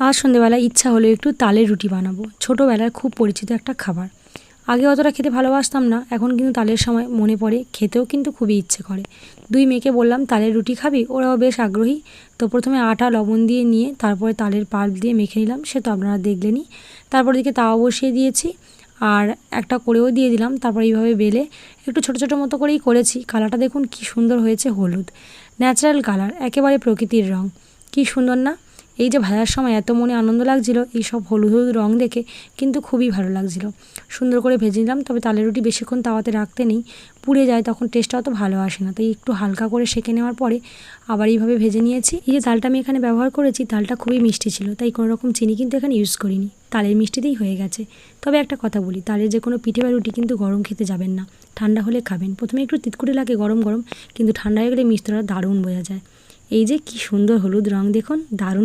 আজ সন্ধ্যেবেলায় ইচ্ছা হলো একটু তালের রুটি বানাবো। ছোটোবেলার খুব পরিচিত একটা খাবার। আগে অতটা খেতে ভালোবাসতাম না, এখন কিন্তু তালের সময় মনে পড়ে, খেতেও কিন্তু খুবই ইচ্ছে করে। দুই মেয়েকে বললাম তালের রুটি খাবি, ওরাও বেশ আগ্রহী। তো প্রথমে আটা লবণ দিয়ে নিয়ে তারপরে তালের পাল্প দিয়ে মেখে নিলাম, সে তো আপনারা দেখলেনই। তারপর দিকে তাওয়া বসিয়ে দিয়েছি আর একটা করেও দিয়ে দিলাম। তারপর এইভাবে বেলে একটু ছোটো ছোটো মতো করেই করেছি। কালারটা দেখুন কি সুন্দর হয়েছে, হলুদ, ন্যাচারাল কালার, একেবারে প্রকৃতির রঙ। কি সুন্দর না? এই যে ভাজার সময় এত মনে আনন্দ লাগছিল, এই সব হলুদ হলুদ রঙ দেখে কিন্তু খুবই ভালো লাগছিল। সুন্দর করে ভেজে নিলাম। তবে তালের রুটি বেশিক্ষণ তাওয়াতে রাখতে নেই, পুড়ে যায়, তখন টেস্টটা অত ভালো আসে না। তাই একটু হালকা করে সেঁকে নেওয়ার পরে আবার এইভাবে ভেজে নিয়েছি। এই যে তালটা আমি এখানে ব্যবহার করেছি, তালটা খুবই মিষ্টি ছিল, তাই কোনো রকম চিনি কিন্তু এখানে ইউজ করিনি, তালের মিষ্টিতেই হয়ে গেছে। তবে একটা কথা বলি, তালের যে কোনো পিঠে বা রুটি কিন্তু গরম খেতে যাবেন না, ঠান্ডা হলে খাবেন। প্রথমে একটু তিতকুটে লাগে গরম গরম, কিন্তু ঠান্ডা হয়ে গেলে মিষ্টিটা দারুণ বোঝা যায়। এই যে কি সুন্দর হলুদ রঙ দেখুন, দারুণ।